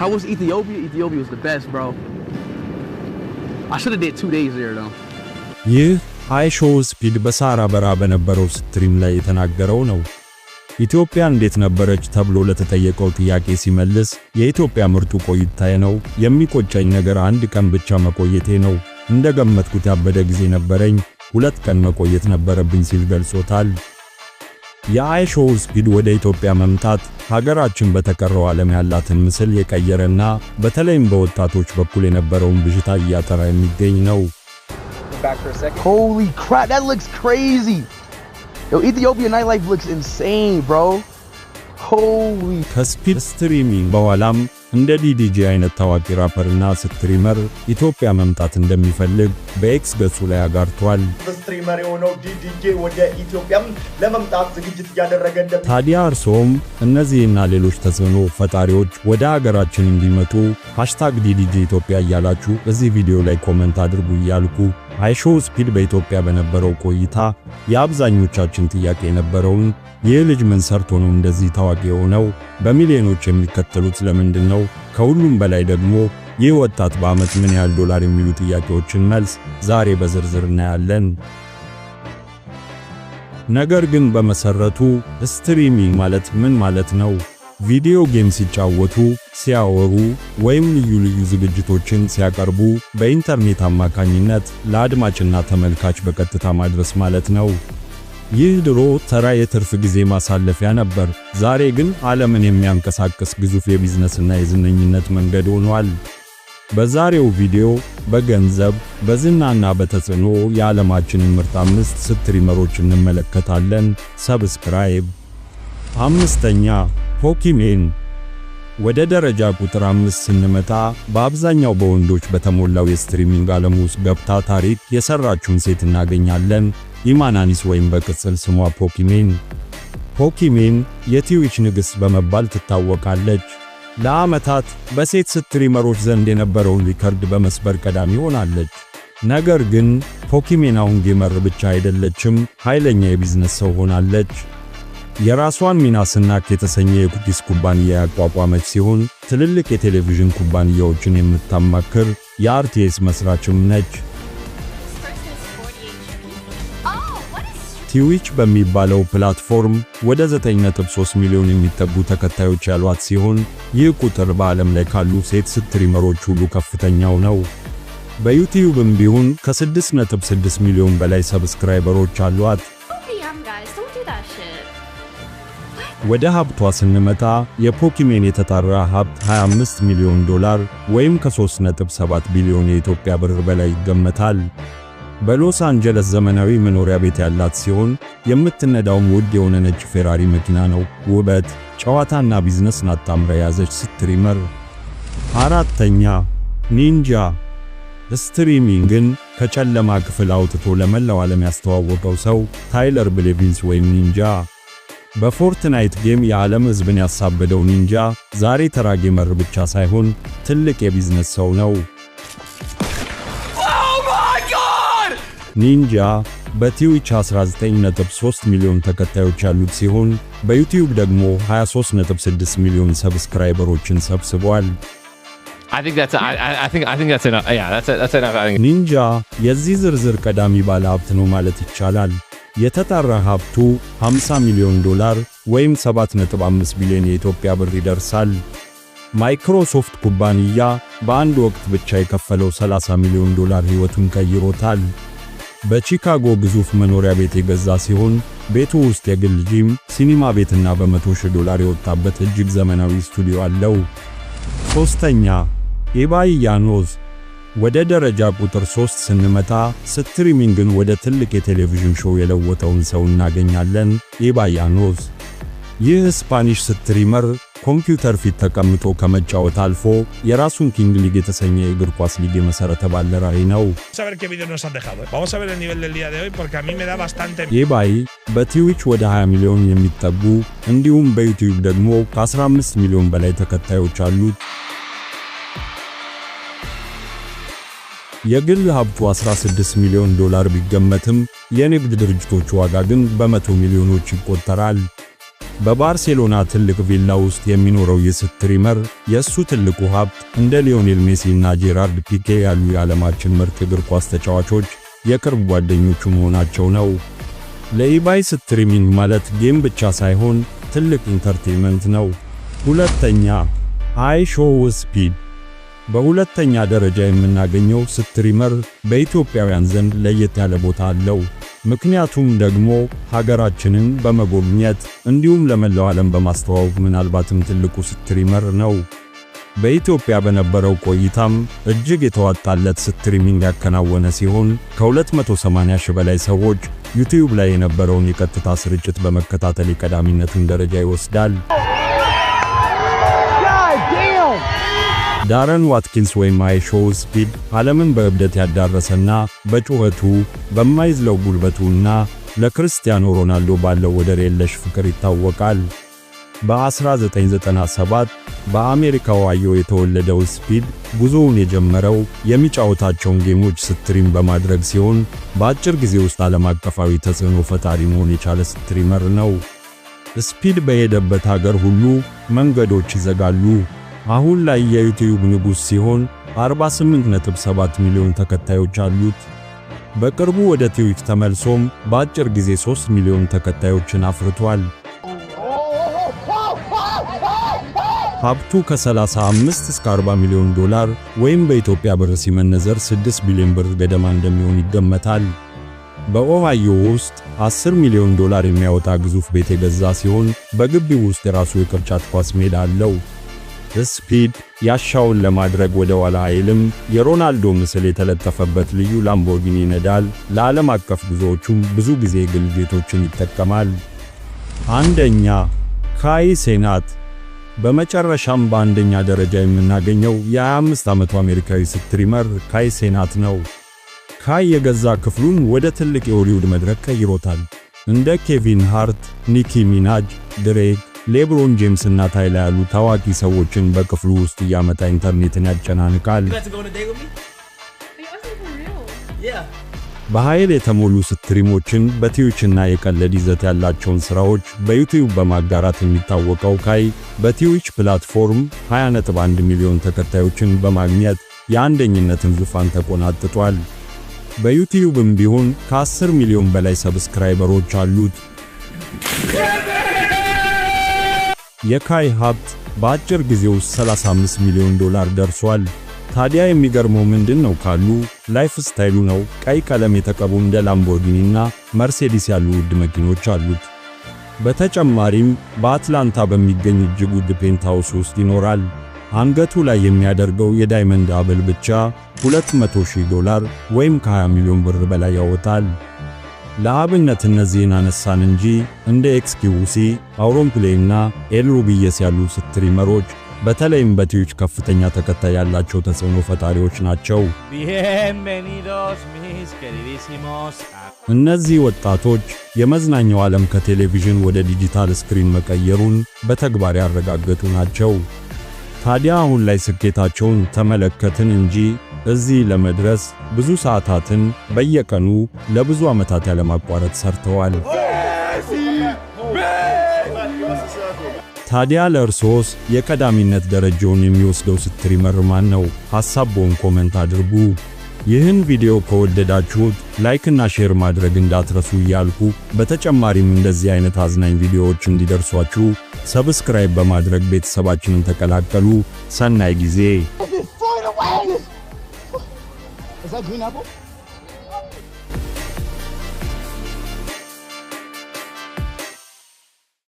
How was Ethiopia? Ethiopia was the best, bro. I should have did 2 days there though. ይህ አይሾው ስፒድ በሳራ በራ በነበረው ስትሪም ላይ የተናገረው ነው። ኢትዮጵያ እንዴት ነበረች ተብሎ ለተጠየቀው ጥያቄ ሲመልስ የኢትዮጵያ ምርጡ ቆይታዬ ነው። የሚቆጨኝ ነገር አንድ ቀን ብቻ መቆየቴ ነው። እንደገመትኩት ያበደ ጊዜ ነበረኝ። 2 ቀን መቆየት ነበረብኝ ሲል ገልጾታል። የአይሾው ስፒድ ወደ ኢትዮጵያ መምጣት ሀገራችን በተቀረው ዓለም ያላትን ምስል የቀየረና በተለይም በወጣቶች በኩል የነበረውን ብዥታ እያጠራ የሚገኝ ነው። Holy crap, that looks crazy. Yo, Ethiopia nightlife looks insane, bro. Holy. ከስፒድ ስትሪሚንግ በኋላም እንደ ዲዲጂ አይነት ታዋቂ ራፐርና ስትሪመር ኢትዮጵያ መምጣት እንደሚፈልግ በኤክስ ገጹ ላይ አጋርቷል። ስትሪመር የሆነው ዲዲጂ ወደ ኢትዮጵያም ለመምጣት ዝግጅት ያደረገ እንደም ታዲያ እርሶም እነዚህና ሌሎች ተጽዕኖ ፈጣሪዎች ወደ ሀገራችን እንዲመጡ #ዲዲጂ ኢትዮጵያ እያላችሁ እዚህ ቪዲዮ ላይ ኮሜንት አድርጉ እያልኩ አይሾው ስፒድ በኢትዮጵያ በነበረው ቆይታ የአብዛኞቻችን ጥያቄ የነበረውን ይህ ልጅ ምን ሰርቶ ነው እንደዚህ ታዋቂ የሆነው? በሚሊዮኖች የሚከተሉት ለምንድን ነው? ከሁሉም በላይ ደግሞ ይህ ወጣት በአመት ምን ያህል ዶላር የሚሉ ጥያቄዎችን መልስ ዛሬ በዝርዝር እናያለን። ነገር ግን በመሰረቱ ስትሪሚንግ ማለት ምን ማለት ነው? ቪዲዮ ጌም ሲጫወቱ፣ ሲያወሩ ወይም ልዩ ዝግጅቶችን ሲያቀርቡ በኢንተርኔት አማካኝነት ለአድማጭና ተመልካች በቀጥታ ማድረስ ማለት ነው። ይህ ድሮ ተራ የትርፍ ጊዜ ማሳለፊያ ነበር። ዛሬ ግን ዓለምን የሚያንቀሳቅስ ግዙፍ የቢዝነስና የዝነኝነት መንገድ ሆኗል። በዛሬው ቪዲዮ በገንዘብ በዝናና በተጽዕኖ የዓለማችንን ምርጥ 5 ስትሪመሮች እንመለከታለን። ሰብስክራይብ። 5ኛ ፖኪሜን። ወደ ደረጃ ቁጥር 5 ስንመጣ በአብዛኛው በወንዶች በተሞላው የስትሪሚንግ ዓለም ውስጥ ገብታ ታሪክ የሰራችውን ሴት እናገኛለን። ኢማናኒስ ወይም በቅጽል ስሟ ፖኪሜን። ፖኪሜን የትዊች ንግሥት በመባል ትታወቃለች። ለዓመታት በሴት ስትሪመሮች ዘንድ የነበረውን ሪከርድ በመስበር ቀዳሚ ሆናለች። ነገር ግን ፖኪሜን አሁን ጌመር ብቻ አይደለችም፣ ኃይለኛ የቢዝነስ ሰው ሆናለች። የራሷን ሚና ስናክ የተሰኘ የኩኪስ ኩባንያ ያቋቋመች ሲሆን ትልልቅ የቴሌቪዥን ኩባንያዎችን የምታማክር የአርቲኤስ መስራችም ነች። ትዊች በሚባለው ፕላትፎርም ወደ 9.3 ሚሊዮን የሚጠጉ ተከታዮች ያሏት ሲሆን ይህ ቁጥር በዓለም ላይ ካሉ ሴት ስትሪመሮች ሁሉ ከፍተኛው ነው። በዩቲዩብም ቢሆን ከ6.6 ሚሊዮን በላይ ሰብስክራይበሮች አሏት። ወደ ሀብቷ ስንመጣ የፖኪሜን የተጣራ ሀብት $25 ሚሊዮን ወይም ከ3.7 ቢሊዮን የኢትዮጵያ ብር በላይ ይገመታል። በሎስ አንጀለስ ዘመናዊ መኖሪያ ቤት ያላት ሲሆን የምትነዳውም ውድ የሆነ ነጭ ፌራሪ መኪና ነው። ውበት፣ ጨዋታና ቢዝነስን አጣምራ የያዘች ስትሪመር። 4ኛ ኒንጃ። ስትሪሚንግን ከጨለማ ክፍል አውጥቶ ለመላው ዓለም ያስተዋወቀው ሰው ታይለር ብሌቪንስ ወይም ኒንጃ። በፎርትናይት ጌም የዓለም ሕዝብን ያሳበደው ኒንጃ ዛሬ ተራ ጌመር ብቻ ሳይሆን ትልቅ የቢዝነስ ሰው ነው። ኒንጃ በትዊች 19.3 ሚሊዮን ተከታዮች ያሉት ሲሆን በዩቲዩብ ደግሞ 23.6 ሚሊዮን ሰብስክራይበሮችን ሰብስቧል። ኒንጃ የዚህ ዝርዝር ቀዳሚ ባለ ሀብት ነው ማለት ይቻላል። የተጣራ ሀብቱ $50 ሚሊዮን ወይም 7.5 ቢሊዮን የኢትዮጵያ ብር ይደርሳል። ማይክሮሶፍት ኩባንያ በአንድ ወቅት ብቻ የከፈለው $30 ሚሊዮን ሕይወቱን ቀይሮታል። በቺካጎ ግዙፍ መኖሪያ ቤት የገዛ ሲሆን ቤቱ ውስጥ የግል ጂም፣ ሲኒማ ቤትና $100,000 የወጣበት እጅግ ዘመናዊ ስቱዲዮ አለው። 3ኛ ኢባይ ያኖዝ። ወደ ደረጃ ቁጥር 3 ስንመጣ ስትሪሚንግን ወደ ትልቅ የቴሌቪዥን ሾው የለወጠውን ሰው እናገኛለን። ኢባይ ያኖዝ። ይህ ስፓኒሽ ስትሪመር ኮምፒውተር ፊት ተቀምጦ ከመጫወት አልፎ የራሱን ኪንግ ሊግ የተሰኘ የእግር ኳስ ሊግ የመሰረተ ባለ ራዕይ ነው። ኢባይ በትዊች ወደ 20 ሚሊዮን የሚጠጉ እንዲሁም በዩቲዩብ ደግሞ ከ15 ሚሊዮን በላይ ተከታዮች አሉት። የግል ሀብቱ $16 ሚሊዮን ቢገመትም የንግድ ድርጅቶች ዋጋ ግን በመቶ ሚሊዮኖች ይቆጠራል። በባርሴሎና ትልቅ ቪላ ውስጥ የሚኖረው የስትሪመር የእሱ ትልቁ ሀብት እንደ ሊዮኔል ሜሲ እና ጄራርድ ፒኬ ያሉ የዓለማችን ምርጥ እግር ኳስ ተጫዋቾች የቅርብ ጓደኞቹ መሆናቸው ነው። ለኢባይ ስትሪሚንግ ማለት ጌም ብቻ ሳይሆን ትልቅ ኢንተርቴይንመንት ነው። ሁለተኛ ሃይ ሾው ስፒድ። በሁለተኛ ደረጃ የምናገኘው ስትሪመር በኢትዮጵያውያን ዘንድ ለየት ያለ ቦታ አለው። ምክንያቱም ደግሞ ሀገራችንን በመጎብኘት እንዲሁም ለመላው ዓለም በማስተዋወቅ ምናልባትም ትልቁ ስትሪመር ነው። በኢትዮጵያ በነበረው ቆይታም እጅግ የተዋጣለት ስትሪሚንግ ያከናወነ ሲሆን ከ280 ሺህ በላይ ሰዎች ዩቲዩብ ላይ የነበረውን የቀጥታ ስርጭት በመከታተል የቀዳሚነቱን ደረጃ ይወስዳል። ዳረን ዋትኪንስ ወይም ሃይ ሾው ስፒድ ዓለምን በእብደት ያዳረሰና በጩኸቱ በማይዝለው ጉልበቱና ለክርስቲያኖ ሮናልዶ ባለው ወደር የለሽ ፍቅር ይታወቃል። በ1997 በአሜሪካው ዋዮ የተወለደው ስፒድ ጉዞውን የጀመረው የሚጫወታቸውን ጌሞች ስትሪም በማድረግ ሲሆን በአጭር ጊዜ ውስጥ ዓለም አቀፋዊ ተጽዕኖ ፈጣሪ መሆን የቻለ ስትሪመር ነው። ስፒድ በሄደበት ሀገር ሁሉ መንገዶች ይዘጋሉ። አሁን ላይ የዩቲዩብ ንጉስ ሲሆን 48.7 ሚሊዮን ተከታዮች አሉት። በቅርቡ ወደ ትዊች ተመልሶም በአጭር ጊዜ 3 ሚሊዮን ተከታዮችን አፍርቷል። ሀብቱ ከ35 እስከ 40 ሚሊዮን ዶላር ወይም በኢትዮጵያ ብር ሲመነዘር 6 ቢሊዮን ብር ገደማ እንደሚሆን ይገመታል። በኦሃዮ ውስጥ 10 ሚሊዮን ዶላር የሚያወጣ ግዙፍ ቤት የገዛ ሲሆን በግቢው ውስጥ የራሱ የቅርጫት ኳስ ሜዳ አለው። ስፒድ ያሻውን ለማድረግ ወደ ኋላ አይልም። የሮናልዶ ምስል የተለጠፈበት ልዩ ላምቦርጊኒ ይነዳል። ለዓለም አቀፍ ጉዞዎቹም ብዙ ጊዜ ግል ጄቶችን ይጠቀማል። አንደኛ ካይ ሴናት። በመጨረሻም በአንደኛ ደረጃ የምናገኘው የ25 ዓመቱ አሜሪካዊ ስትሪመር ካይ ሴናት ነው። ካይ የገዛ ክፍሉን ወደ ትልቅ የሆሊውድ መድረክ ቀይሮታል። እንደ ኬቪን ሃርት፣ ኒኪ ሚናጅ፣ ድሬክ፣ ሌብሮን ጄምስ እና ታይላ ያሉ ታዋቂ ሰዎችን በክፍሉ ውስጥ እያመጣ ኢንተርኔትን ያጨናንቃል። በኃይል የተሞሉ ስትሪሞችን በትዊችና የቀለድ ይዘት ያላቸውን ሥራዎች በዩቲዩብ በማጋራት የሚታወቀው ካይ በትዊች ፕላትፎርም 20.1 ሚሊዮን ተከታዮችን በማግኘት የአንደኝነትን ዙፋን ተቆናጥጧል። በዩቲዩብም ቢሆን ከ10 ሚሊዮን በላይ ሰብስክራይበሮች አሉት። የካይ ሀብት በአጭር ጊዜ ውስጥ 35 ሚሊዮን ዶላር ደርሷል። ታዲያ የሚገርመው ምንድነው ካሉ ላይፍ ስታይሉ ነው። ቀይ ቀለም የተቀቡ እንደ ላምቦርጊኒና መርሴዲስ ያሉ ውድ መኪኖች አሉት። በተጨማሪም በአትላንታ በሚገኝ እጅግ ውድ ፔንትሃውስ ውስጥ ይኖራል። አንገቱ ላይ የሚያደርገው የዳይመንድ ሐብል ብቻ $200,000 ወይም ከ20 ሚሊዮን ብር በላይ ያወጣል። ለአብነት እነዚህን አነሳን እንጂ እንደ ኤክስኪውሲ፣ አውሮፕላንና ኤልሩቢየስ ያሉ ስትሪመሮች በተለይም በትዊች ከፍተኛ ተከታይ ያላቸው ተጽዕኖ ፈጣሪዎች ናቸው። እነዚህ ወጣቶች የመዝናኛው ዓለም ከቴሌቪዥን ወደ ዲጂታል ስክሪን መቀየሩን በተግባር ያረጋገጡ ናቸው። ታዲያ አሁን ላይ ስኬታቸውን ተመለከትን እንጂ እዚህ ለመድረስ ብዙ ሰዓታትን በየቀኑ ለብዙ ዓመታት ያለማቋረጥ ሰርተዋል። ታዲያ ለእርሶስ የቀዳሚነት ደረጃውን የሚወስደው ስትሪመር ማን ነው? ሐሳብዎን ኮሜንት አድርጉ። ይህን ቪዲዮ ከወደዳችሁት ላይክ እና ሼር ማድረግ እንዳትረሱ እያልኩ በተጨማሪም እንደዚህ አይነት አዝናኝ ቪዲዮዎች እንዲደርሷችሁ ሰብስክራይብ በማድረግ ቤተሰባችንን ተቀላቀሉ። ሰናይ ጊዜ። Is that green apple?